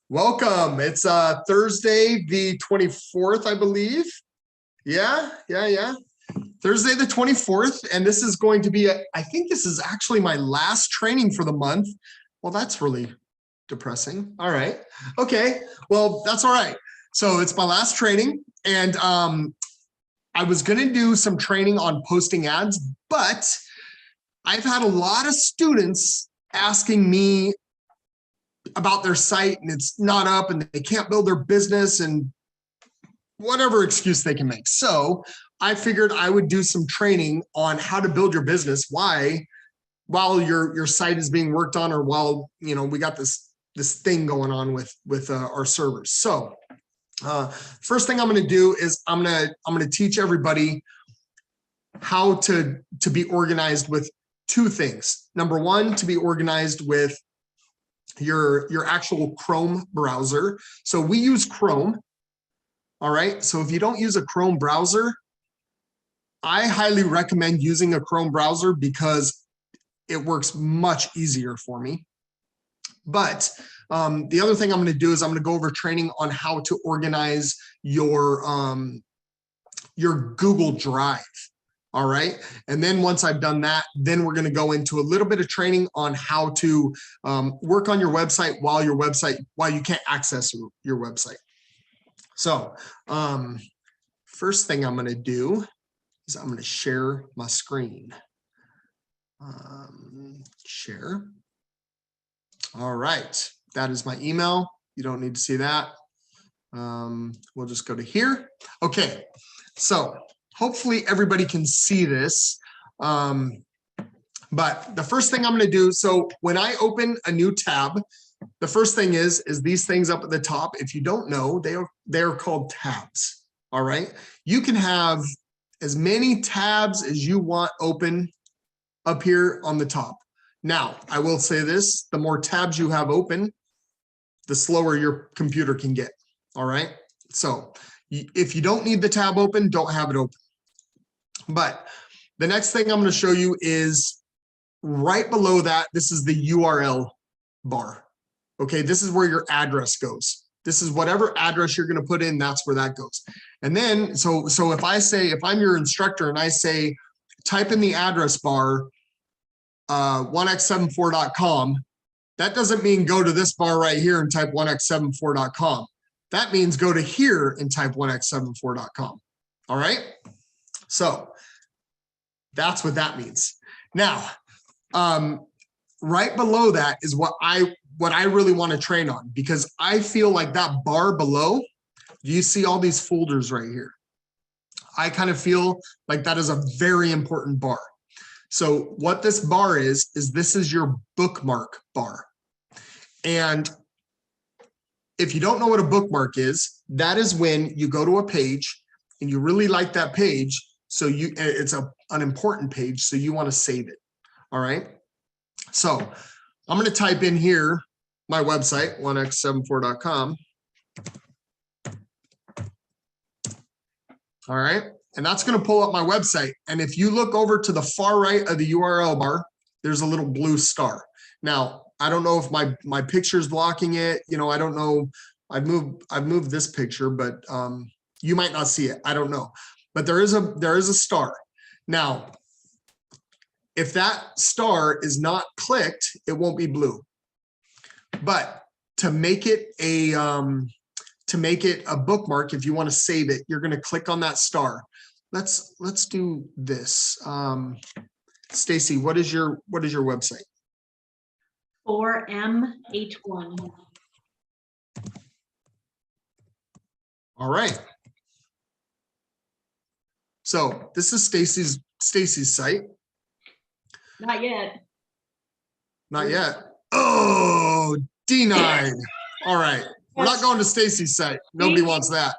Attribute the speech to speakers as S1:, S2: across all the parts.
S1: Welcome. It's Thursday the 24th, I believe. Yeah. Thursday the 24th, and this is going to be, I think this is actually my last training for the month. Well, that's really depressing. All right. Okay. Well, that's all right. So it's my last training, and I was going to do some training on posting ads, but I've had a lot of students asking me about their site and it's not up and they can't build their business and whatever excuse they can make. So I figured I would do some training on how to build your business while your site is being worked on, or while we got this thing going on with our servers. So first thing I'm going to do is I'm going to teach everybody how to be organized with two things. Number one, to be organized with your actual Chrome browser. So we use Chrome. All right. So if you don't use a Chrome browser, I highly recommend using a Chrome browser because it works much easier for me. But the other thing I'm going to do is I'm going to go over training on how to organize your Google Drive. All right. And then once I've done that, then we're going to go into a little bit of training on how to work on your website while you can't access your website. So first thing I'm going to do is I'm going to share my screen. Share. All right. That is my email. You don't need to see that. We'll just go to here. Okay. So hopefully everybody can see this. But the first thing I'm going to do, so when I open a new tab, the first thing is these things up at the top. If you don't know, they're called tabs. All right. You can have as many tabs as you want open up here on the top. Now, I will say this, the more tabs you have open, the slower your computer can get. All right. So if you don't need the tab open, don't have it open. But the next thing I'm going to show you is right below that. This is the URL bar. Okay, this is where your address goes. This is whatever address you're going to put in, that's where that goes. And then, so if I'm your instructor and I say, type in the address bar, 1x74.com, that doesn't mean go to this bar right here and type 1x74.com. That means go to here and type 1x74.com. All right. So that's what that means. Now, right below that is what I really want to train on, because I feel like that bar below, you see all these folders right here. I kind of feel like that is a very important bar. So what this bar is this is your bookmark bar. And if you don't know what a bookmark is, that is when you go to a page and you really like that page. So it's an important page, so you want to save it. All right. So I'm going to type in here my website, 1x74.com. All right. And that's going to pull up my website. And if you look over to the far right of the URL bar, there's a little blue star. Now, I don't know if my picture is blocking it. I don't know. I've moved this picture, but you might not see it. I don't know. But there is a star. Now, if that star is not clicked, it won't be blue. But to make it a bookmark, if you want to save it, you're going to click on that star. Let's do this. Stacy, what is your website?
S2: 4M81.
S1: All right. So this is Stacy's site.
S2: Not yet.
S1: Not yet. Oh, denied. All right. We're not going to Stacy's site. Nobody wants that.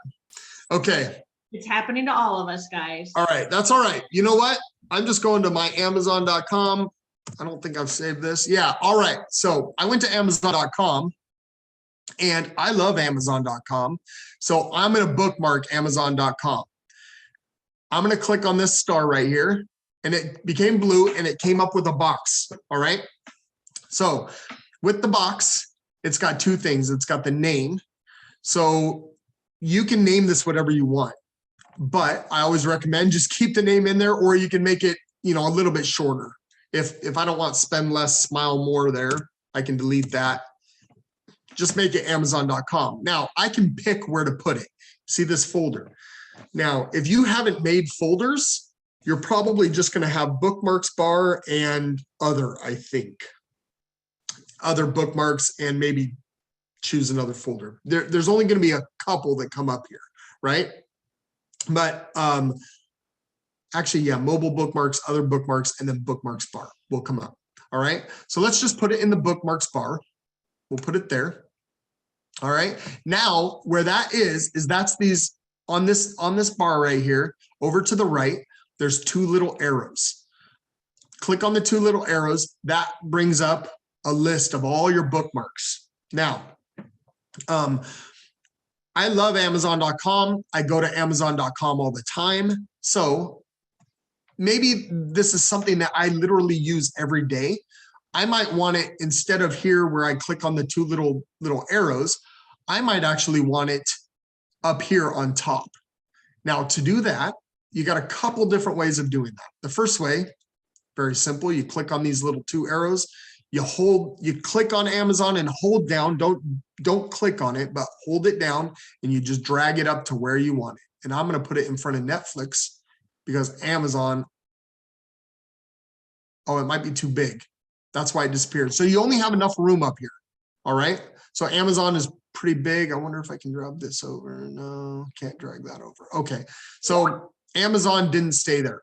S1: Okay.
S2: It's happening to all of us, guys.
S1: All right. That's all right. You know what? I'm just going to my Amazon.com. I don't think I've saved this. Yeah. All right. So I went to Amazon.com and I love Amazon.com. So I'm going to bookmark Amazon.com. I'm going to click on this star right here, and it became blue and it came up with a box. All right. So with the box, it's got two things. It's got the name. So you can name this whatever you want, but I always recommend just keep the name in there, or you can make it, a little bit shorter. If I don't want spend less, smile more there, I can delete that. Just make it Amazon.com. Now I can pick where to put it. See this folder. Now, if you haven't made folders, you're probably just going to have bookmarks bar and other, I think. Other bookmarks, and maybe choose another folder. There's only going to be a couple that come up here, right? But actually, yeah, mobile bookmarks, other bookmarks, and then bookmarks bar will come up. All right. So let's just put it in the bookmarks bar. We'll put it there. All right. Now, where that is that's these on this bar right here. Over to the right, there's two little arrows. Click on the two little arrows. That brings up a list of all your bookmarks. Now, I love Amazon.com. I go to Amazon.com all the time. So maybe this is something that I literally use every day. I might want it, instead of here where I click on the two little arrows, I might actually want it up here on top. Now, to do that, you got a couple different ways of doing that. The first way, very simple. You click on these little two arrows. You click on Amazon and hold down. Don't click on it, but hold it down, and you just drag it up to where you want it. And I'm going to put it in front of Netflix because Amazon, it might be too big. That's why it disappeared. So you only have enough room up here. All right. So Amazon is pretty big. I wonder if I can drag this over. No, can't drag that over. Okay. So Amazon didn't stay there.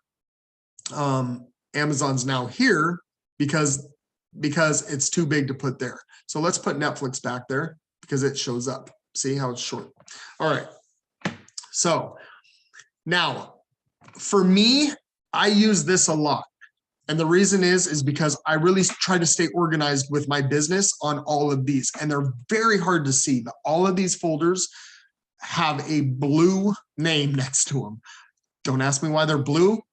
S1: Amazon's now here because it's too big to put there. So let's put Netflix back there because it shows up. See how it's short. All right. So now for me, I use this a lot. And the reason is because I really try to stay organized with my business on all of these. And they're very hard to see, but all of these folders have a blue name next to them. Don't ask me why they're blue,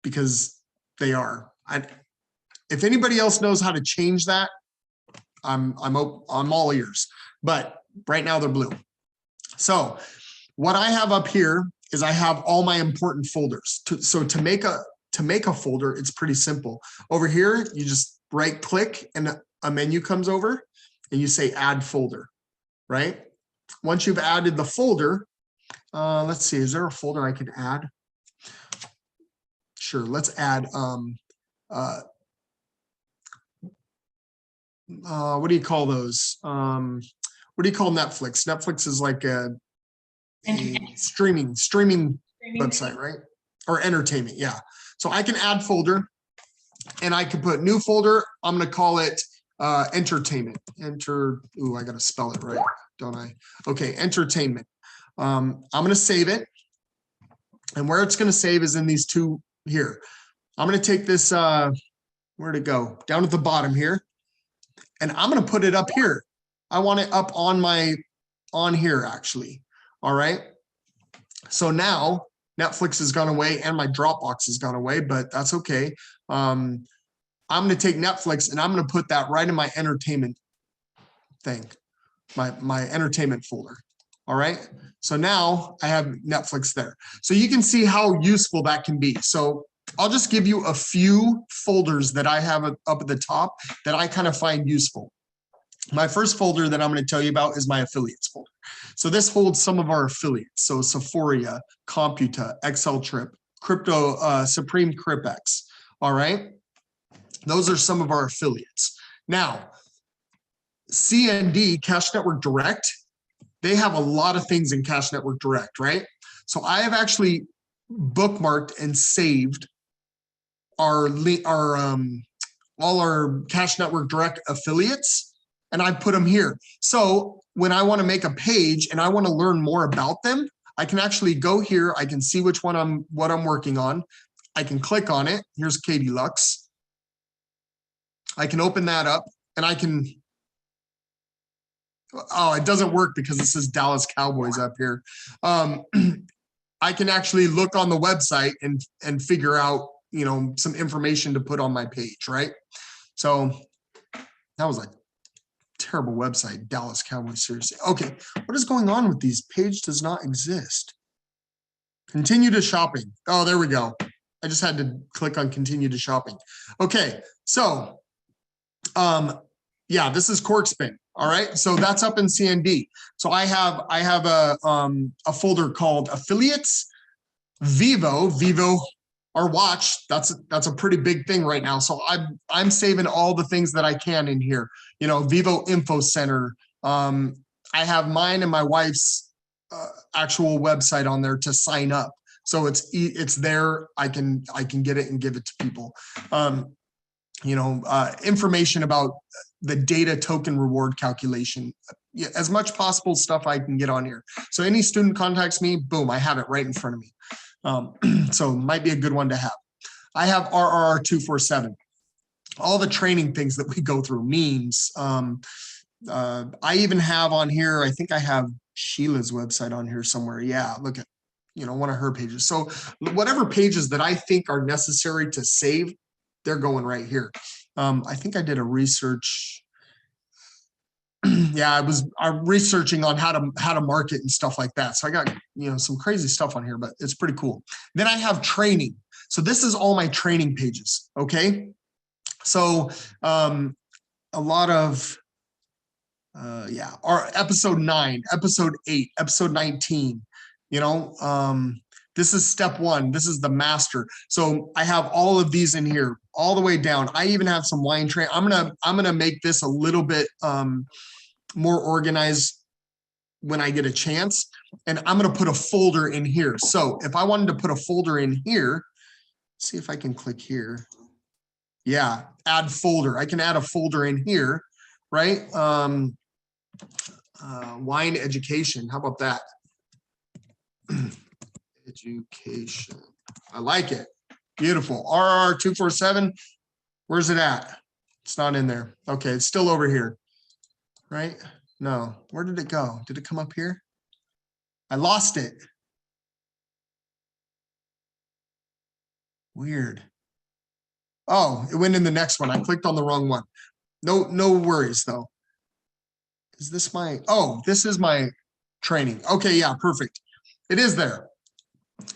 S1: because they are. If anybody else knows how to change that, I'm all ears. But right now they're blue. So what I have up here is I have all my important folders. So to make a folder, it's pretty simple. Over here, you just right click and a menu comes over and you say add folder, right? Once you've added the folder, let's see, is there a folder I can add? Sure, let's add, what do you call those? What do you call Netflix? Netflix is like a streaming website, right? Or entertainment, yeah. So I can add folder and I can put new folder. I'm going to call it entertainment. Ooh, I got to spell it right, don't I? Okay, entertainment. I'm going to save it. And where it's going to save is in these two here. I'm going to take this, where'd it go? Down at the bottom here. And I'm going to put it up here. I want it up on here actually. All right. So now Netflix has gone away and my Dropbox has gone away, but that's okay. I'm going to take Netflix and I'm going to put that right in my entertainment thing, my entertainment folder. All right. So now I have Netflix there. So you can see how useful that can be. So I'll just give you a few folders that I have up at the top that I kind of find useful. My first folder that I'm going to tell you about is my affiliates folder. So this holds some of our affiliates. So Sephoria, Computa, Excel Trip, Crypto, Supreme Cripex. All right. Those are some of our affiliates. Now, CND, Cash Network Direct, they have a lot of things in Cash Network Direct, right? So I have actually bookmarked and saved all our Cash Network Direct affiliates, and I put them here. So when I want to make a page and I want to learn more about them, I can actually go here. I can see what I'm working on. I can click on it. Here's Katie Lux. I can open that up and I can, oh, it doesn't work because it says Dallas Cowboys up here. I can actually look on the website and figure out, some information to put on my page, right? So that was like terrible website, Dallas Cowboys, seriously. Okay, what is going on with these? Page does not exist. Continue to shopping. Oh, there we go. I just had to click on continue to shopping. Okay, so yeah, this is Corkspin. All right, so that's up in CND. So I have a folder called affiliates, Vivo, our watch. That's a pretty big thing right now. So I'm saving all the things that I can in here. You know, Vivo Info Center. I have mine and my wife's actual website on there to sign up. So it's there. I can get it and give it to people. You know, information about the data token reward calculation, as much possible stuff I can get on here. So any student contacts me, boom, I have it right in front of me. So might be a good one to have. I have RRR247, all the training things that we go through, memes. I even have on here, I think I have Sheila's website on here somewhere. Yeah, look at, you know, one of her pages. So whatever pages that I think are necessary to save, they're going right here. I think I did a research. Yeah, I'm researching on how to market and stuff like that. So I got, you know, some crazy stuff on here, but it's pretty cool. Then I have training. So this is all my training pages. Okay. So a lot of yeah, our episode 9, episode 8, episode 19, you know, this is step 1. This is the master. So I have all of these in here all the way down. I even have some wine train. I'm gonna make this a little bit more organized when I get a chance. And I'm gonna put a folder in here. So if I wanted to put a folder in here, see if I can click here. Yeah, add folder. I can add a folder in here, right? Wine education. How about that? Education. I like it. Beautiful. RRR247. Where's it at? It's not in there. Okay, it's still over here. Right? No. Where did it go? Did it come up here? I lost it. Weird. Oh, it went in the next one. I clicked on the wrong one. No worries though. Is this my, oh, this is my training. Okay, yeah, perfect. It is there.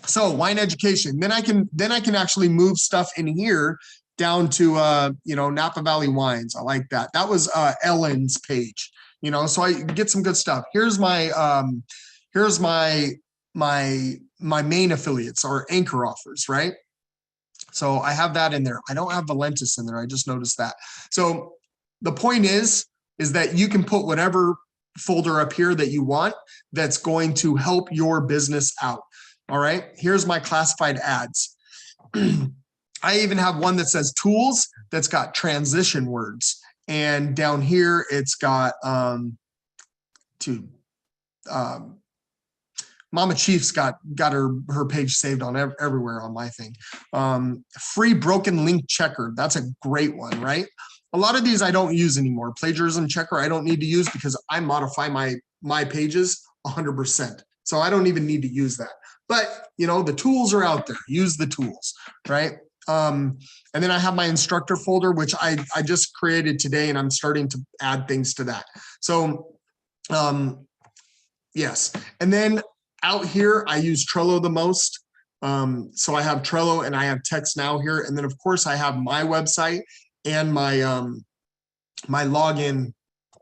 S1: So wine education. Then I can actually move stuff in here down to you know, Napa Valley wines. I like that. That was Ellen's page, you know, so I get some good stuff. Here's my main affiliates, or anchor offers, right? So I have that in there. I don't have Valentis in there. I just noticed that. So the point is that you can put whatever folder up here that you want that's going to help your business out. All right, here's my classified ads. I even have one that says tools that's got transition words. And down here, it's got Mama Chief's got her page saved on everywhere on my thing. Free broken link checker. That's a great one, right? A lot of these I don't use anymore. Plagiarism checker I don't need to use because I modify my pages 100%. So I don't even need to use that. But, you know, the tools are out there. Use the tools, right? And then I have my instructor folder, which I just created today, and I'm starting to add things to that. So, yes. And then out here, I use Trello the most. So I have Trello and I have Text Now here. And then, of course, I have my website and my my login,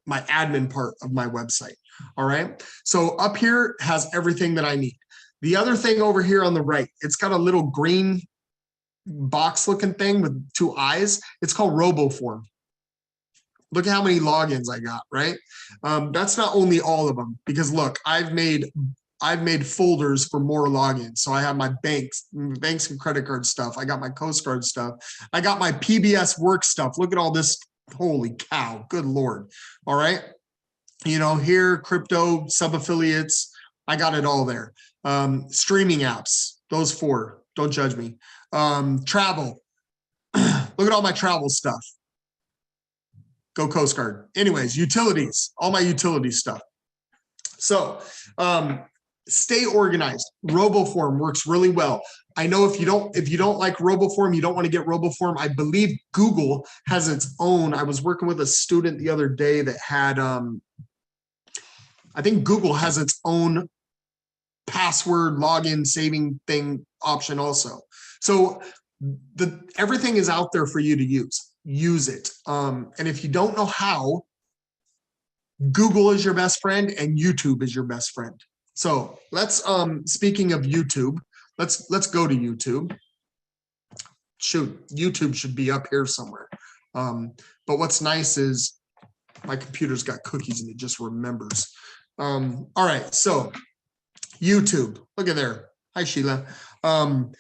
S1: my admin part of my website. All right. So up here has everything that I need. The other thing over here on the right, it's got a little green box looking thing with 2 eyes. It's called RoboForm. Look at how many logins I got, right? That's not only all of them, because look, I've made folders for more logins. So I have my banks and credit card stuff. I got my Coast Guard stuff. I got my PBS work stuff. Look at all this. Holy cow. Good Lord. All right. You know, here, crypto, sub-affiliates, I got it all there. Streaming apps, those 4, don't judge me. Travel, look at all my travel stuff. Go Coast Guard. Anyways, utilities, all my utility stuff. So stay organized. RoboForm works really well. I know if you don't like RoboForm, you don't want to get RoboForm. I believe Google has its own. I was working with a student the other day that had, I think Google has its own password login saving thing option also. So everything is out there for you to use it. And if you don't know how, Google is your best friend and YouTube is your best friend. So let's, speaking of YouTube, let's go to YouTube. Shoot, YouTube should be up here somewhere. But what's nice is my computer's got cookies and it just remembers. All right, so YouTube, look at there. Hi, Sheila. Go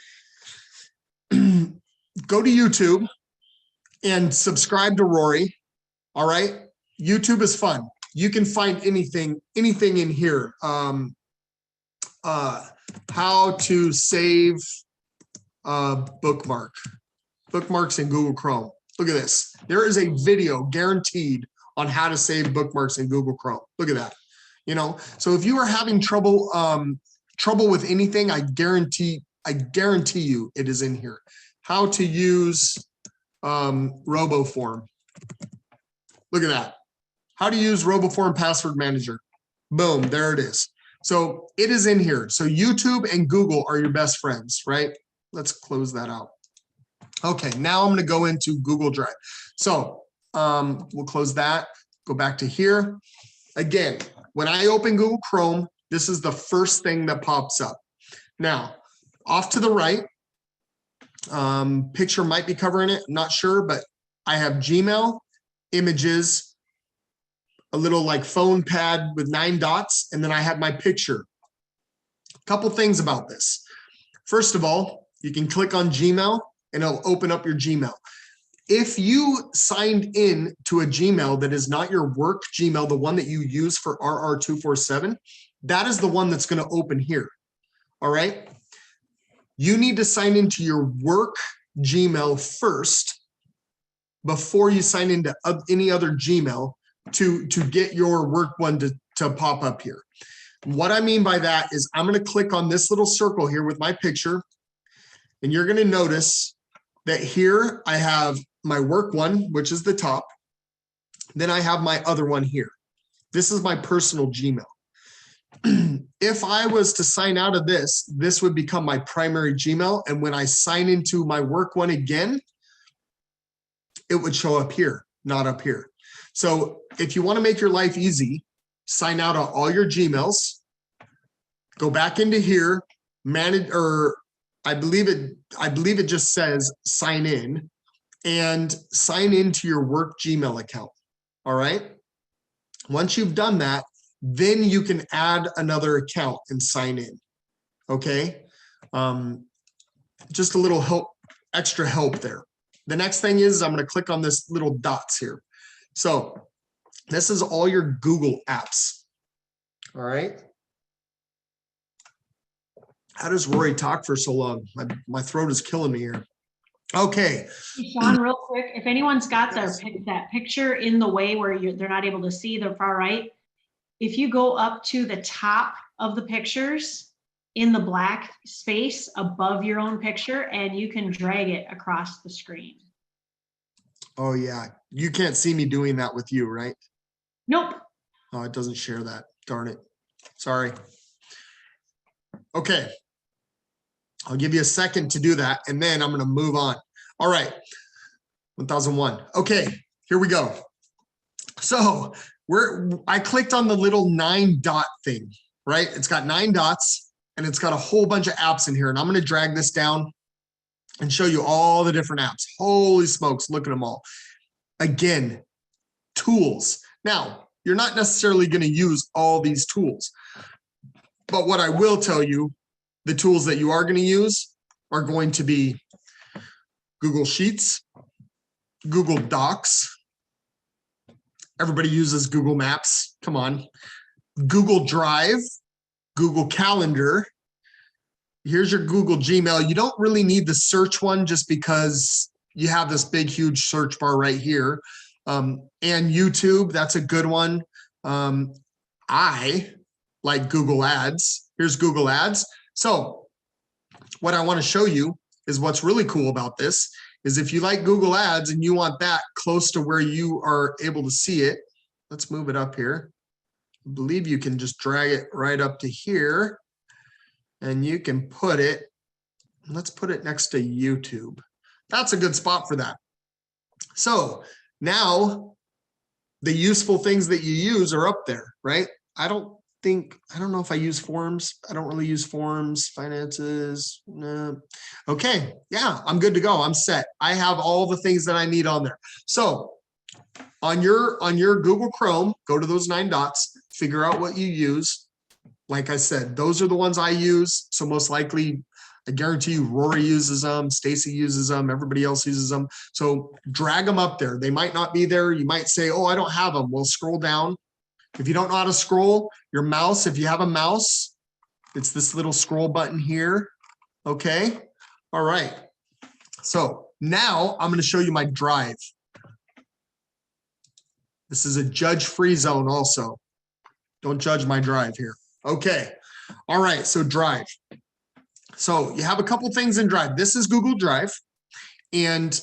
S1: to YouTube and subscribe to Rory. All right, YouTube is fun. You can find anything in here. How to save bookmarks in Google Chrome. Look at this. There is a video guaranteed on how to save bookmarks in Google Chrome. Look at that. You know, so if you are having trouble with anything, I guarantee you it is in here. How to use RoboForm. Look at that. How to use RoboForm Password Manager. Boom, there it is. So it is in here. So YouTube and Google are your best friends, right? Let's close that out. Okay, now I'm going to go into Google Drive. So we'll close that, go back to here. Again, when I open Google Chrome, this is the first thing that pops up. Now, off to the right, picture might be covering it, I'm not sure, but I have Gmail, images, a little like phone pad with 9 dots, and then I have my picture. A couple things about this. First of all, you can click on Gmail and it'll open up your Gmail. If you signed in to a Gmail that is not your work Gmail, the one that you use for RRR247, that is the one that's going to open here. All right. You need to sign into your work Gmail first before you sign into any other Gmail to get your work one to pop up here. What I mean by that is I'm going to click on this little circle here with my picture, and you're going to notice that here I have my work one, which is the top. Then I have my other one here. This is my personal Gmail. If I was to sign out of this, this would become my primary Gmail. And when I sign into my work one again, it would show up here, not up here. So if you want to make your life easy, sign out of all your Gmails, go back into here, manage, or I believe it just says sign in, and sign into your work Gmail account. All right. Once you've done that, then you can add another account and sign in. Okay. Just a little help, extra help there. The next thing is I'm going to click on this little dots here. So this is all your Google apps. All right. How does Rory talk for so long? My throat is killing me here. Okay.
S2: Sean, real quick, if anyone's got that picture in the way where they're not able to see the far right, if you go up to the top of the pictures in the black space above your own picture, and you can drag it across the screen.
S1: Oh yeah, you can't see me doing that with you, right?
S2: Nope.
S1: Oh, it doesn't share that. Darn it. Sorry. Okay. I'll give you a second to do that, and then I'm going to move on. All right. 1001. Okay, here we go. So I clicked on the little 9 dot thing, right? It's got 9 dots, and it's got a whole bunch of apps in here. And I'm going to drag this down and show you all the different apps. Holy smokes, look at them all. Again, tools. Now, you're not necessarily going to use all these tools, but what I will tell you, the tools that you are going to use are going to be Google Sheets, Google Docs. Everybody uses Google Maps. Come on. Google Drive, Google Calendar. Here's your Google Gmail. You don't really need the search one just because you have this big, huge search bar right here. And YouTube, that's a good one. I like Google Ads. Here's Google Ads. So what I want to show you is what's really cool about this is if you like Google Ads and you want that close to where you are able to see it, let's move it up here. I believe you can just drag it right up to here and you can put it, let's put it next to YouTube. That's a good spot for that. So now the useful things that you use are up there, right? I don't know if I use forms. I don't really use forms, finances. No. Okay, yeah, I'm good to go. I'm set. I have all the things that I need on there. So on your Google Chrome, go to those 9 dots, figure out what you use. Like I said, those are the ones I use. So most likely, I guarantee you, Rory uses them, Stacy uses them, everybody else uses them. So drag them up there. They might not be there. You might say, oh, I don't have them. Well, scroll down. If you don't know how to scroll, your mouse, if you have a mouse, it's this little scroll button here. Okay. All right. So now I'm going to show you my drive. This is a judge-free zone also. Don't judge my drive here. Okay. All right. So drive. So you have a couple things in Drive. This is Google Drive. And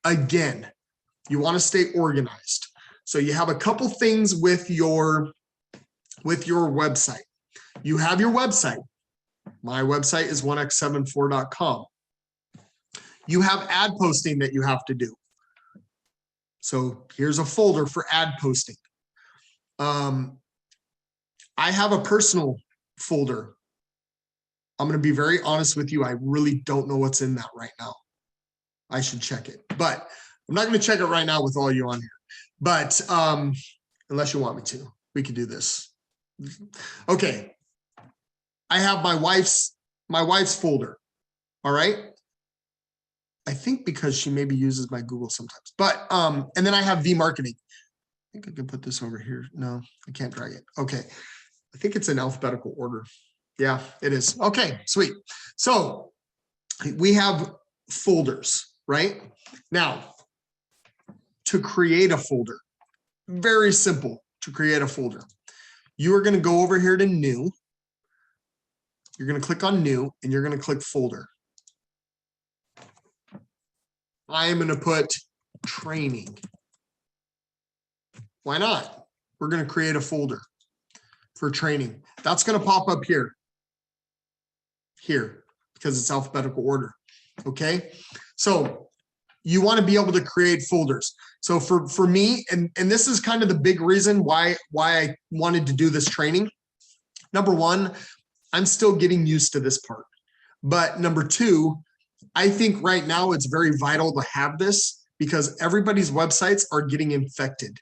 S1: again, you want to stay organized. So you have a couple things with your website. You have your website. My website is 1x74.com. You have ad posting that you have to do. So here's a folder for ad posting. I have a personal folder. I'm going to be very honest with you. I really don't know what's in that right now. I should check it, but I'm not going to check it right now with all you on here. But unless you want me to, we can do this. Okay. I have my wife's folder. All right. I think because she maybe uses my Google sometimes, but and then I have V-marketing. I think I can put this over here. No, I can't drag it. Okay. I think it's in alphabetical order. Yeah, it is. Okay, sweet. So we have folders, right? Now, to create a folder, very simple to create a folder. You are going to go over here to New. You're going to click on New, and you're going to click Folder. I am going to put Training. Why not? We're going to create a folder for training. That's going to pop up here. Here, because it's alphabetical order. Okay, so you want to be able to create folders. So for me, and this is kind of the big reason why I wanted to do this training. Number one, I'm still getting used to this part. But number two, I think right now it's very vital to have this because everybody's websites are getting infected.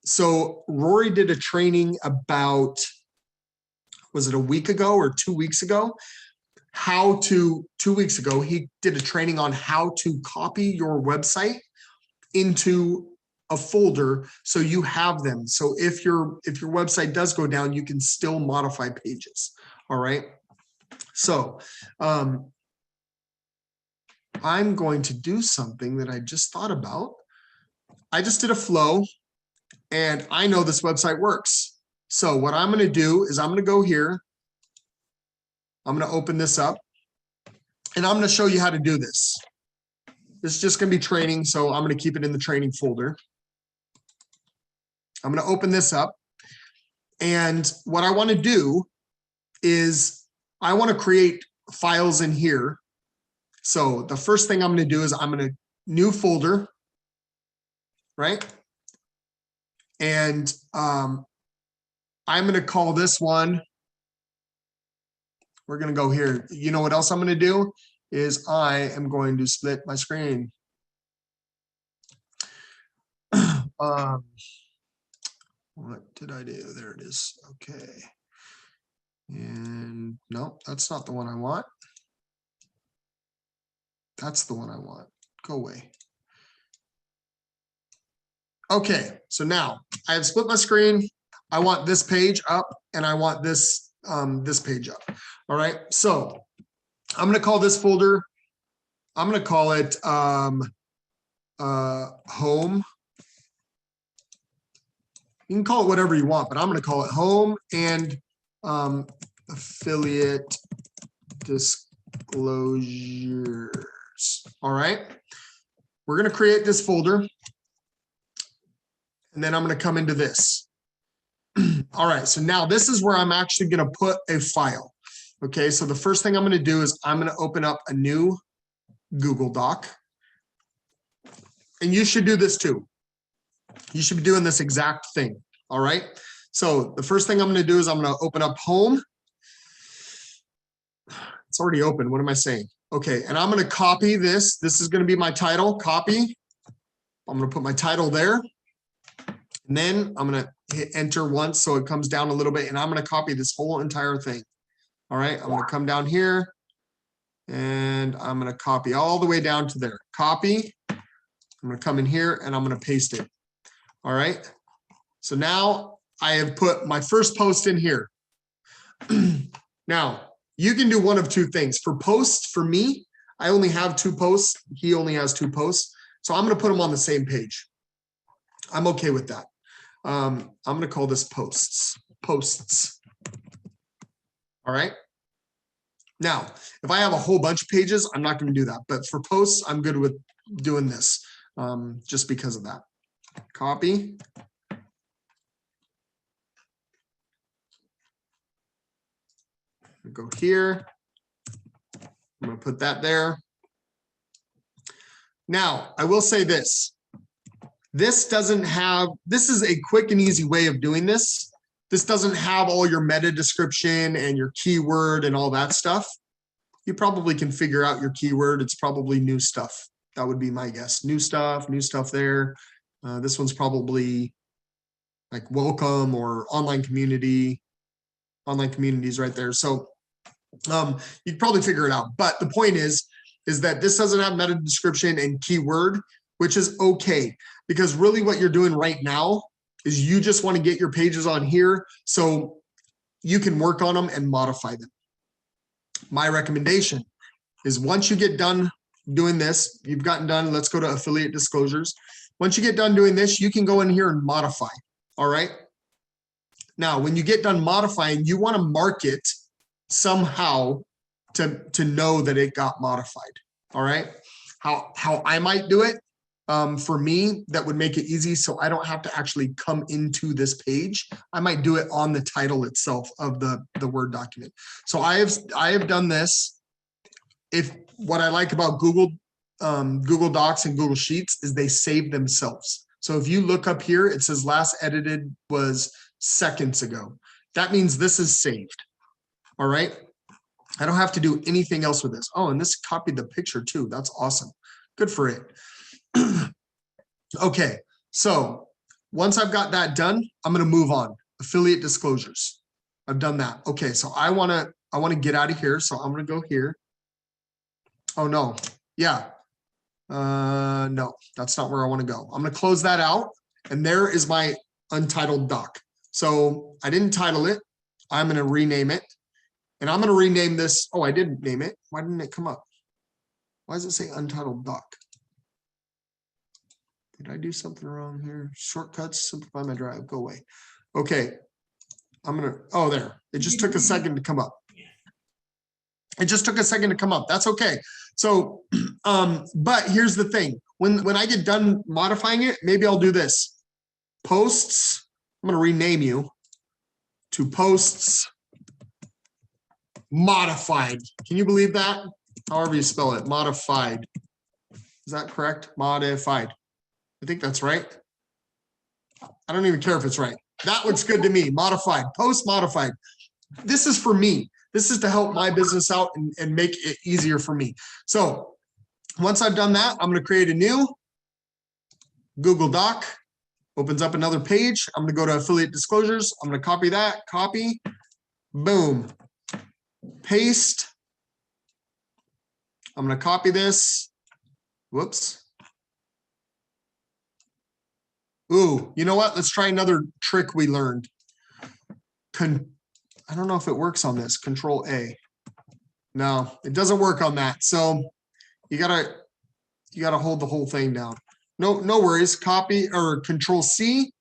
S1: So Rory did a training about, was it a week ago or 2 weeks ago? 2 weeks ago, he did a training on how to copy your website into a folder so you have them. So if your website does go down, you can still modify pages. All right. So I'm going to do something that I just thought about. I just did a flow and I know this website works. So what I'm going to do is I'm going to go here. I'm going to open this up and I'm going to show you how to do this. This is just going to be training. So I'm going to keep it in the training folder. I'm going to open this up. And what I want to do is I want to create files in here. So the first thing I'm going to do is I'm going to new folder, right? And I'm going to call this one. We're going to go here. You know what else I'm going to do is I am going to split my screen. What did I do? There it is. Okay. And no, that's not the one I want. That's the one I want. Go away. Okay, so now I have split my screen. I want this page up and I want this this page up. All right, so I'm going to call this folder, I'm going to call it home. You can call it whatever you want, but I'm going to call it home and affiliate disclosures. All right. We're going to create this folder. And then I'm going to come into this. All right. So now this is where I'm actually going to put a file. Okay. So the first thing I'm going to do is I'm going to open up a new Google Doc. And you should do this too. You should be doing this exact thing. All right. So the first thing I'm going to do is I'm going to open up home. It's already open. What am I saying? Okay. And I'm going to copy this. This is going to be my title. Copy. I'm going to put my title there. And then I'm going to hit enter once so it comes down a little bit. And I'm going to copy this whole entire thing. All right. I'm going to come down here. And I'm going to copy all the way down to there. Copy. I'm going to come in here and I'm going to paste it. All right. So now I have put my first post in here. Now, you can do one of two things. For posts, for me, I only have 2 posts. He only has 2 posts. So I'm going to put them on the same page. I'm okay with that. I'm going to call this posts. Posts. All right. Now, if I have a whole bunch of pages, I'm not going to do that. But for posts, I'm good with doing this just because of that. Copy. Go here. I'm going to put that there. Now, I will say this. This doesn't have, this is a quick and easy way of doing this. This doesn't have all your meta description and your keyword and all that stuff. You probably can figure out your keyword. It's probably new stuff. That would be my guess. New stuff there. This one's probably like welcome or online communities right there. So you'd probably figure it out. But the point is that this doesn't have meta description and keyword, which is okay. Because really what you're doing right now is you just want to get your pages on here so you can work on them and modify them. My recommendation is once you get done doing this, you've gotten done, let's go to affiliate disclosures. Once you get done doing this, you can go in here and modify. All right. Now, when you get done modifying, you want to mark it somehow to know that it got modified. All right. How I might do it, for me, that would make it easy so I don't have to actually come into this page. I might do it on the title itself of the Word document. So I have done this. If what I like about Google Docs and Google Sheets is they save themselves. So if you look up here, it says last edited was seconds ago. That means this is saved. All right. I don't have to do anything else with this. Oh, and this copied the picture too. That's awesome. Good for it. Okay. So once I've got that done, I'm going to move on. Affiliate disclosures. I've done that. Okay. So I want to get out of here. So I'm going to go here. Oh no. Yeah. No, that's not where I want to go. I'm going to close that out. And there is my untitled doc. So I didn't title it. I'm going to rename it. And I'm going to rename this. Oh, I didn't name it. Why didn't it come up? Why does it say untitled doc? Did I do something wrong here? Shortcuts, simplify my drive, go away. Okay. I'm going to, oh, there. It just took a second to come up. It just took a second to come up. That's okay. So, but here's the thing. When I get done modifying it, maybe I'll do this. Posts. I'm going to rename you to posts modified. Can you believe that? However you spell it, modified. Is that correct? Modified. I think that's right. I don't even care if it's right. That looks good to me. Modified. Post modified. This is for me. This is to help my business out and make it easier for me. So once I've done that, I'm going to create a new Google Doc. Opens up another page. I'm going to go to affiliate disclosures. I'm going to copy that. Copy. Boom. Paste. I'm going to copy this. Whoops. Ooh, you know what? Let's try another trick we learned. I don't know if it works on this. Control A. No, it doesn't work on that. So you gotta hold the whole thing down. No worries. Copy or Control C.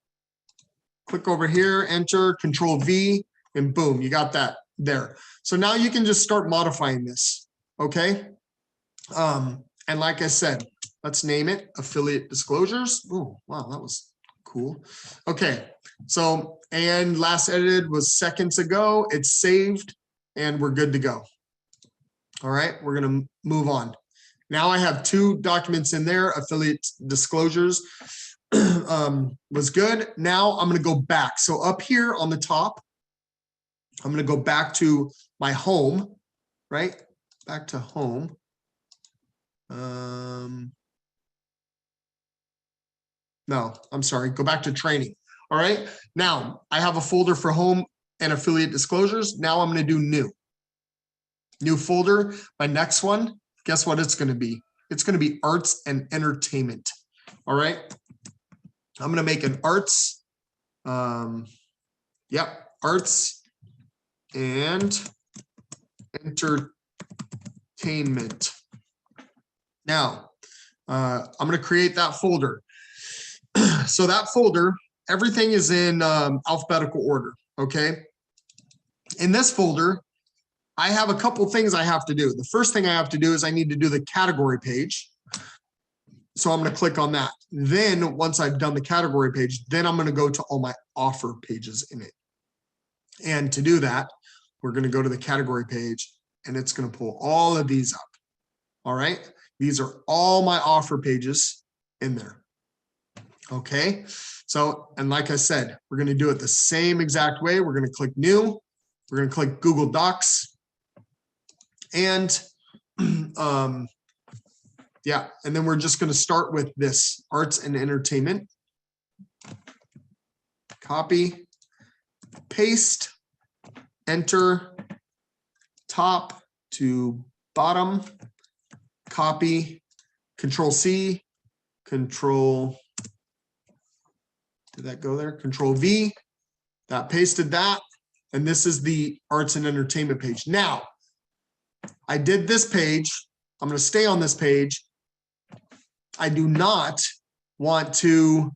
S1: Click over here, enter, Control V, and boom, you got that. there. So now you can just start modifying this, okay? And like I said, let's name it affiliate disclosures. Oh, wow, that was cool. Okay, so, and last edited was seconds ago. It's saved and we're good to go. All right, we're gonna move on. Now I have 2 documents in there, affiliate disclosures was good. Now I'm gonna go back. So up here on the top, I'm gonna go back to my home, right? Back to home. No, I'm sorry, go back to training. All right, now I have a folder for home and affiliate disclosures. Now I'm gonna do new folder. My next one, guess what it's gonna be? It's gonna be arts and entertainment. All right, I'm gonna make an arts, arts and entertainment. Now, I'm gonna create that folder. So that folder, everything is in alphabetical order, okay? In this folder, I have a couple things I have to do. The first thing I have to do is I need to do the category page. So I'm gonna click on that. Then once I've done the category page, then I'm gonna go to all my offer pages in it. And to do that, we're gonna go to the category page and it's gonna pull all of these up. All right, these are all my offer pages in there. Okay, so, and like I said, we're gonna do it the same exact way. We're gonna click new, we're gonna click Google Docs, and yeah, and then we're just gonna start with this arts and entertainment. Copy, paste, enter, top to bottom, copy, Control C, Control, did that go there? Control V, that pasted that. And this is the arts and entertainment page. Now, I did this page. I'm going to stay on this page. I do not want to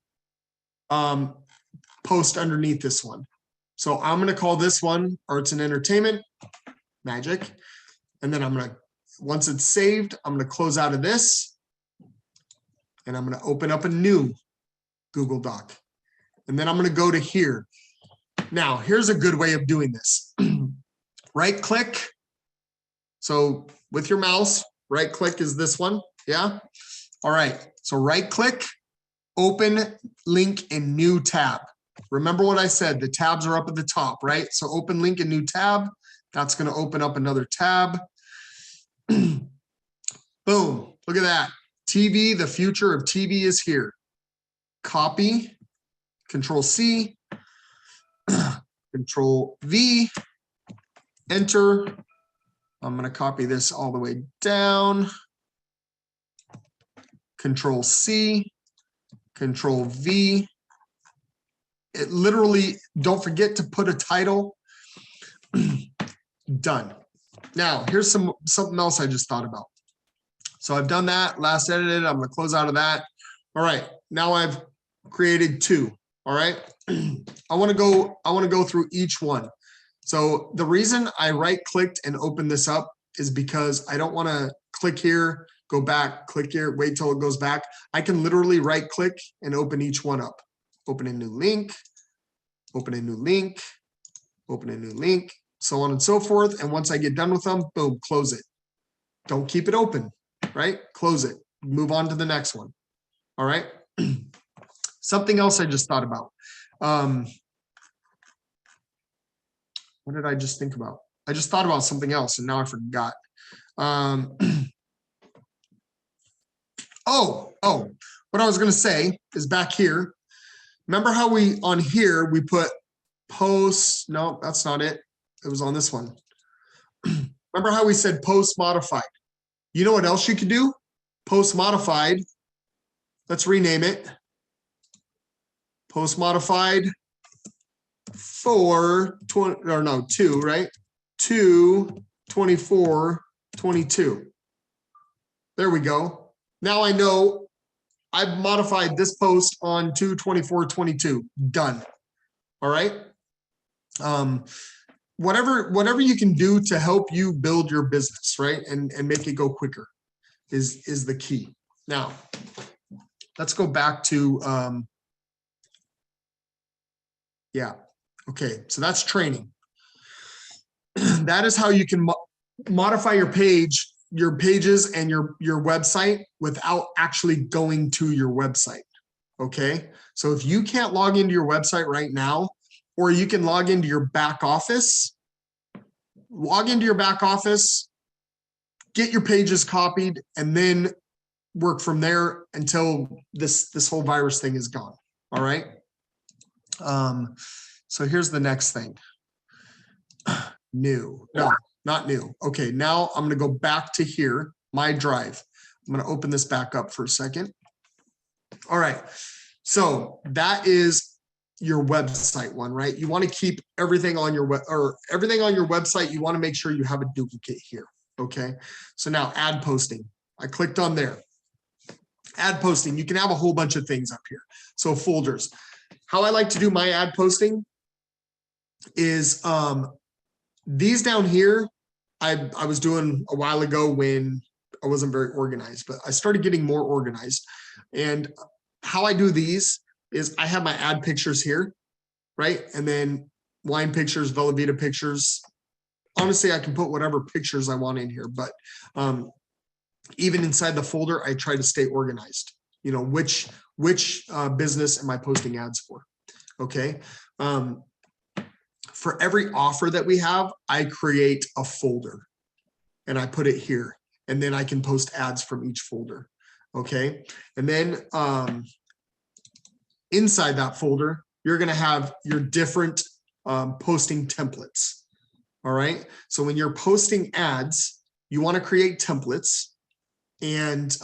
S1: post underneath this one. So I'm going to call this one arts and entertainment, magic. And then I'm going to, once it's saved, I'm going to close out of this. And I'm going to open up a new Google Doc. And then I'm going to go to here. Now, here's a good way of doing this. Right click. So with your mouse, right click is this one. Yeah. All right. So right click, open link in new tab. Remember what I said, the tabs are up at the top, right? So open link in new tab. That's going to open up another tab. Boom. Look at that. TV, the future of TV is here. Copy, Control C, Control V, enter. I'm going to copy this all the way down. Control C, Control V. It literally, don't forget to put a title. Done. Now, here's something else I just thought about. So I've done that, last edited. I'm going to close out of that. All right, now I've created 2. All right, I want to go through each one. So the reason I right clicked and opened this up is because I don't want to click here, go back, click here, wait till it goes back. I can literally right click and open each one up. Open a new link, open a new link, open a new link, so on and so forth. And once I get done with them, boom, close it. Don't keep it open, right? Close it, move on to the next one. All right. Something else I just thought about. What did I just think about? I just thought about something else and now I forgot. What I was going to say is back here. Remember how we, on here, we put post, no, that's not it. It was on this one. Remember how we said post modified? You know what else you could do? Post modified. Let's rename it. Post modified for 20, or no, 2, right? 2/24/22. There we go. Now I know I've modified this post on 2/24/22. Done. All right. whatever you can do to help you build your business, right? And make it go quicker is the key. Now, let's go back to, yeah. Okay. So that's training. That is how you can modify your pages and your website without actually going to your website. Okay. So if you can't log into your website right now, or you can log into your back office, get your pages copied, and then work from there until this whole virus thing is gone. All right. So here's the next thing. New. No, not new. Okay, now I'm going to go back to here, my drive. I'm going to open this back up for a second. All right. So that is your website one, right? You want to keep everything on your everything on your website. You want to make sure you have a duplicate here. Okay. So now ad posting. I clicked on there. Ad posting. You can have a whole bunch of things up here. So folders. How I like to do my ad posting is these down here. I was doing a while ago when I wasn't very organized, but I started getting more organized. And how I do these is I have my ad pictures here, right? And then wine pictures, Velveeta pictures. Honestly, I can put whatever pictures I want in here, but even inside the folder, I try to stay organized. You know, which business am I posting ads for? Okay. For every offer that we have, I create a folder and I put it here, and then I can post ads from each folder. Okay. And then inside that folder, you're going to have your different posting templates. All right. So when you're posting ads, you want to create templates, and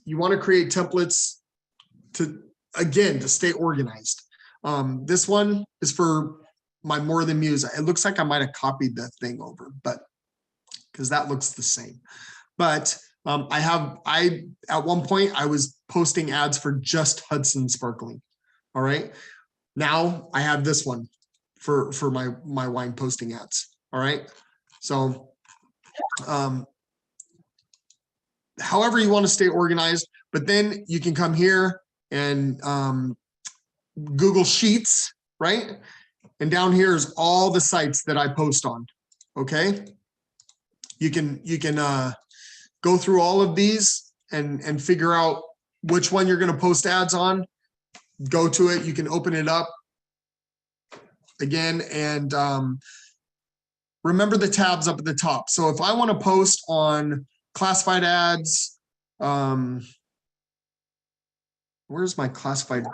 S1: you want to create templates to stay organized. This one is for my More Than Muse. It looks like I might have copied the thing over, but because that looks the same. But at one point I was posting ads for just Hudson Sparkling. All right. Now I have this one for my wine posting ads. All right. So however you want to stay organized, but then you can come here and Google Sheets, right? And down here is all the sites that I post on. Okay. You can go through all of these and figure out which one you're going to post ads on. Go to it. You can open it up again and remember the tabs up at the top. So if I want to post on classified ads, where's my classified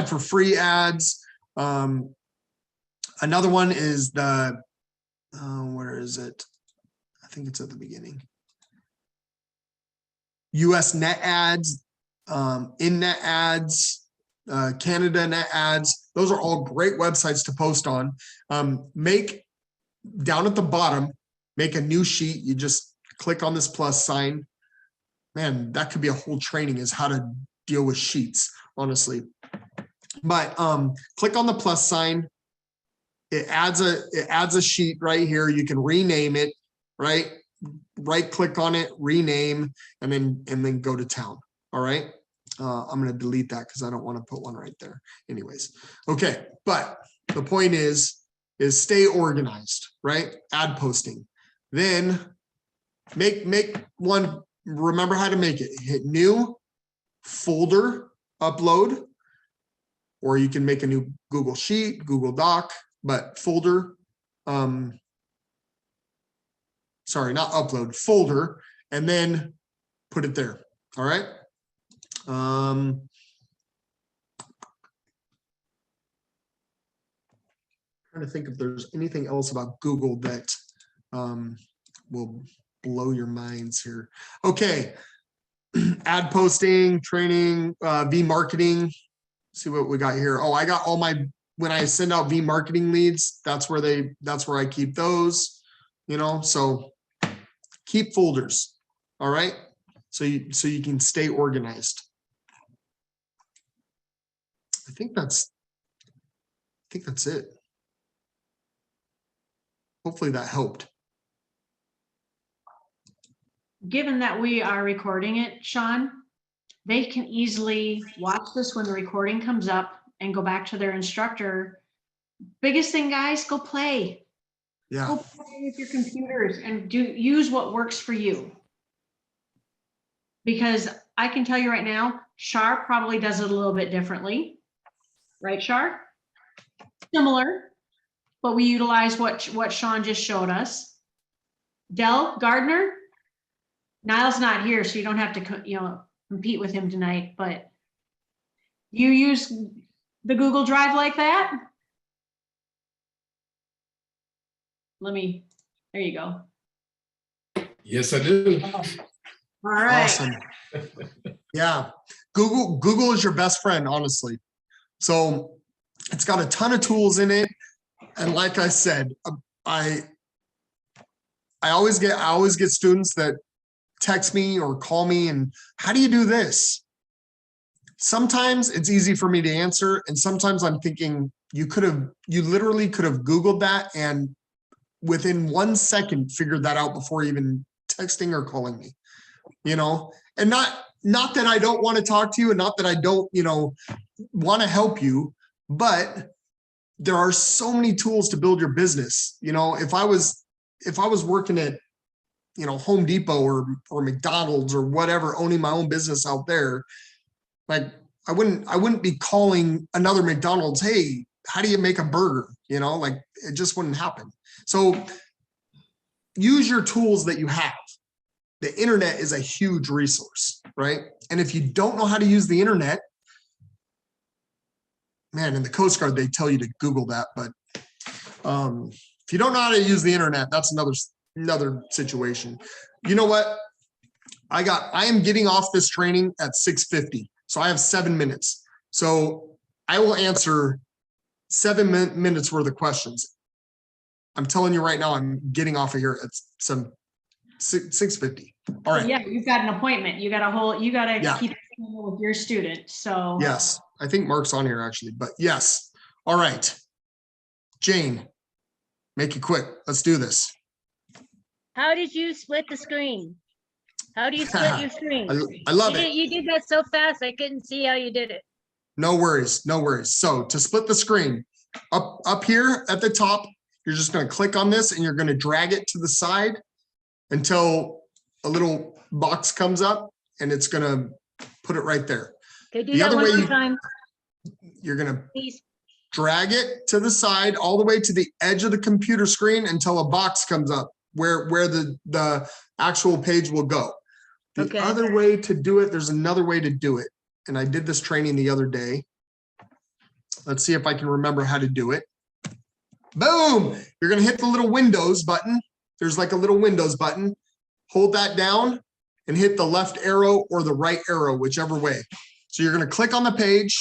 S1: for free ads? Another one is the where is it? I think it's at the beginning. US net ads, in net ads, Canada net ads. Those are all great websites to post on. Make down at the bottom, make a new sheet. You just click on this plus sign. Man, that could be a whole training is how to deal with sheets, honestly. But click on the plus sign. It adds a sheet right here. You can rename it, right? Right click on it, rename, and then go to town. All right. I'm going to delete that because I don't want to put one right there. Anyways, okay. But the point is stay organized, right? Ad posting. Then make one. Remember how to make it. Hit new, folder, upload, or you can make a new Google Sheet, Google Doc, but folder. Sorry, not upload, folder, and then put it there. All right. Trying to think if there's anything else about Google that will blow your minds here. Okay. Ad posting, training, V-marketing. See what we got here. Oh, I got all my, when I send out V-marketing leads, that's where I keep those, you know, so keep folders. All right. So you can stay organized. I think that's it. hopefully that helped.
S2: Given that we are recording it, Sean, they can easily watch this when the recording comes up and go back to their instructor. Biggest thing, guys, go play.
S1: Yeah.
S2: Go play with your computers and use what works for you. Because I can tell you right now, Shar probably does it a little bit differently. Right, Shar? Similar, but we utilize what Sean just showed us. Del Gardner, Niall's not here, so you don't have to, compete with him tonight, but you use the Google Drive like that? There you go.
S3: Yes, I do.
S2: All right.
S1: Awesome. Yeah. Google is your best friend, honestly. So it's got a ton of tools in it. And like I said, I always get students that text me or call me and how do you do this? Sometimes it's easy for me to answer. And sometimes I'm thinking you literally could have Googled that and within 1 second figured that out before even texting or calling me, and not that I don't want to talk to you and not that I don't, want to help you, but there are so many tools to build your business. If I was working at, Home Depot or McDonald's or whatever, owning my own business out there, like I wouldn't be calling another McDonald's, hey, how do you make a burger? Like it just wouldn't happen. So use your tools that you have. The internet is a huge resource, right? And if you don't know how to use the internet, man, in the Coast Guard, they tell you to Google that. But if you don't know how to use the internet, that's another situation. You know what? I am getting off this training at 6:50. So I have 7 minutes. So I will answer 7 minutes worth of questions. I'm telling you right now, I'm getting off of here at 6:50. All right.
S2: Yeah, you've got an appointment. You got to keep with your student. So
S1: yes, I think Mark's on here actually, but yes. All right. Jane, make it quick. Let's do this.
S4: How did you split the screen? How do you split your screen?
S1: I love it.
S4: You did that so fast, I couldn't see how you did it.
S1: No worries. No worries. So to split the screen, up here at the top, you're just going to click on this and you're going to drag it to the side until a little box comes up and it's going to put it right there.
S4: Okay, do that one more time.
S1: You're going to
S4: Please.
S1: drag it to the side all the way to the edge of the computer screen until a box comes up where the actual page will go. The other way to do it, there's another way to do it. And I did this training the other day. Let's see if I can remember how to do it. Boom! You're going to hit the little Windows button. There's like a little Windows button. Hold that down and hit the left arrow or the right arrow, whichever way. So you're going to click on the page.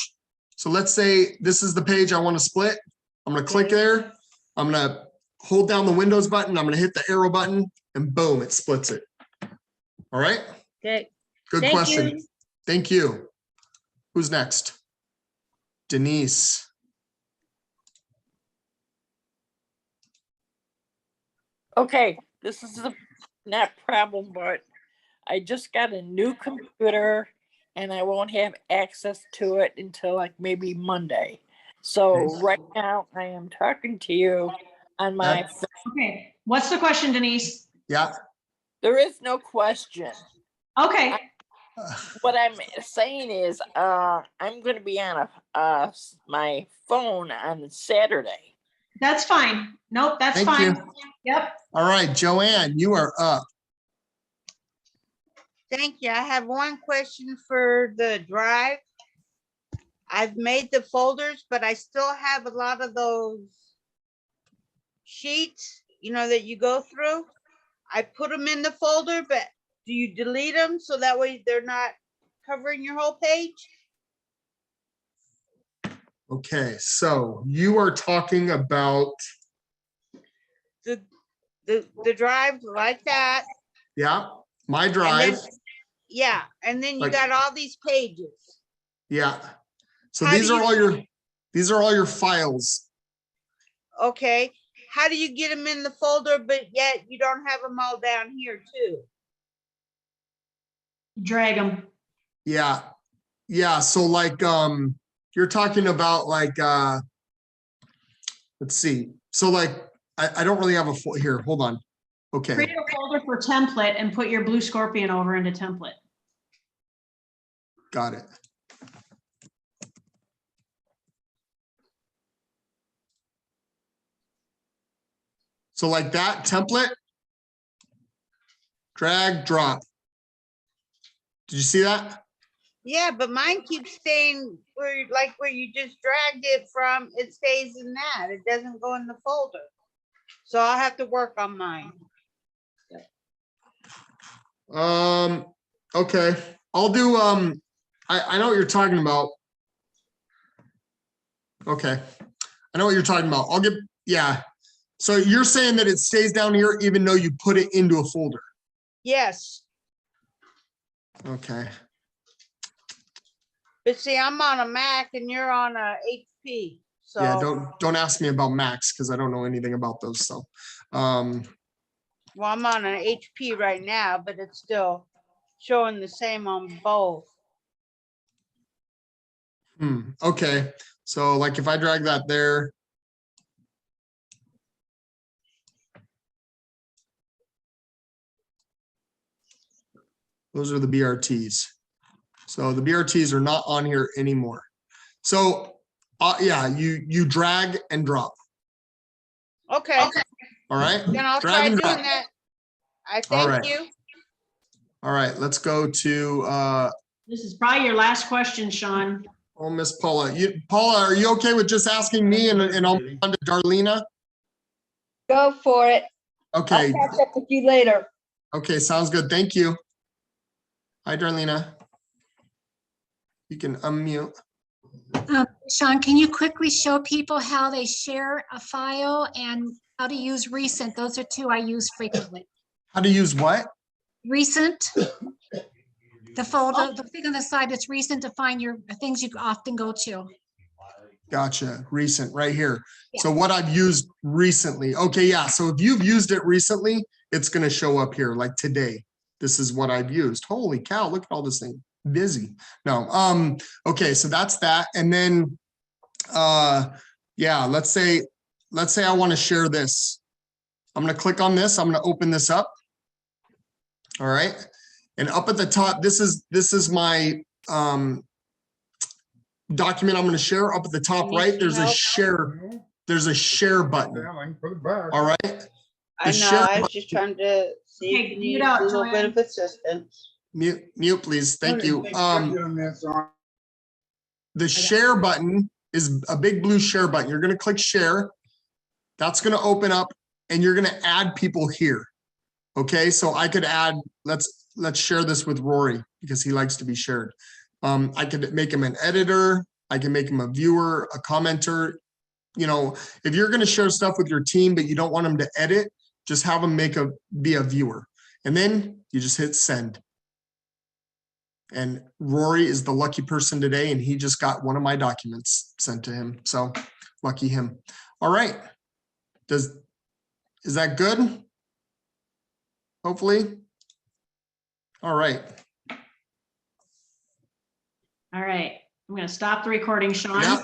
S1: So let's say this is the page I want to split. I'm going to click there. I'm going to hold down the Windows button. I'm going to hit the arrow button and boom, it splits it. All right.
S4: Okay.
S1: Good question. Thank you. Who's next? Denise.
S5: Okay, this is not a problem, but I just got a new computer and I won't have access to it until like maybe Monday. So right now I am talking to you on my phone.
S2: Okay, what's the question, Denise?
S1: Yeah.
S5: There is no question.
S2: Okay.
S5: What I'm saying is I'm going to be on my phone on Saturday.
S2: That's fine. Nope, that's
S1: Thank
S2: fine.
S1: you.
S2: Yep.
S1: All right, Joanne, you are up.
S6: Thank you. I have one question for the drive. I've made the folders, but I still have a lot of those sheets, that you go through. I put them in the folder, but do you delete them so that way they're not covering your whole page?
S1: Okay, so you are talking about
S6: the drive like that.
S1: yeah, my drive.
S6: And then you
S1: Like-
S6: got all these pages.
S1: Yeah. So
S6: How
S1: these
S6: do
S1: are all your files.
S6: Okay. how do you get them in the folder, but yet you don't have them all down here too?
S2: Drag them.
S1: Yeah. Yeah. So like, you're talking about like, let's see. So like, I don't really have a full here. Hold on. Okay.
S2: Create a folder for template and put your blue scorpion over into template.
S1: Got it. So like that template, drag, drop. Did you see that?
S6: Yeah, but mine keeps staying where you just dragged it from, it stays in that. It doesn't go in the folder. So I'll have to work on mine.
S1: Okay. I'll do, I know what you're talking about. Okay. I know what you're talking about. I'll get, yeah. So you're saying that it stays down here even though you put it into a folder?
S6: Yes,
S1: Okay.
S6: but see, I'm on a Mac and you're on a HP. So
S1: Yeah, don't ask me about Macs because I don't know anything about those. So,
S6: well, I'm on an HP right now, but it's still showing the same on both.
S1: okay. So like if I drag that there. Those are the BRTs. So the BRTs are not on here anymore. So yeah, you drag and drop.
S6: Okay,
S1: All right.
S6: then I'll
S1: Drag
S6: try
S1: and
S6: doing
S1: drop.
S6: that. I
S1: All
S6: thank
S1: right.
S6: you.
S1: All right, let's go to
S2: This is probably your last question, Sean.
S1: oh, Miss Paula. Paula, are you okay with just asking me and I'll move on to Darlena?
S7: Go for it.
S1: Okay.
S7: I'll catch up with you later.
S1: Okay, sounds good. Thank you. Hi, Darlena. You can unmute.
S8: Sean, can you quickly show people how they share a file and how to use recent? Those are two I use frequently.
S1: How to use what?
S8: Recent. The folder, the thing on the side that's recent to find your things you often go to.
S1: Gotcha. Recent right here.
S8: Yeah.
S1: So what I've used recently. Okay, yeah. So if you've used it recently, it's going to show up here like today. This is what I've used. Holy cow, look at all this thing. Busy. No. Okay, so that's that. And then yeah, let's say I want to share this. I'm going to click on this. I'm going to open this up. All right. And up at the top, this is my document I'm going to share. Up at the top right, there's a share button. All right.
S6: I know, I was just trying to see
S2: Okay,
S6: if you
S2: mute
S6: need
S2: out,
S6: a little bit
S2: Joanne.
S6: of assistance.
S1: Mute, please. Thank you. The share button is a big blue share button. You're going to click share. That's going to open up and you're going to add people here. Okay, so I could add, let's share this with Rory because he likes to be shared. I could make him an editor. I can make him a viewer, a commenter. You know, if you're going to share stuff with your team, but you don't want them to edit, just have them be a viewer. And then you just hit send. And Rory is the lucky person today, and he just got one of my documents sent to him. So lucky him. All right. Is that good? Hopefully. All right.
S2: All right, I'm gonna stop the recording, Sean.
S1: Yeah,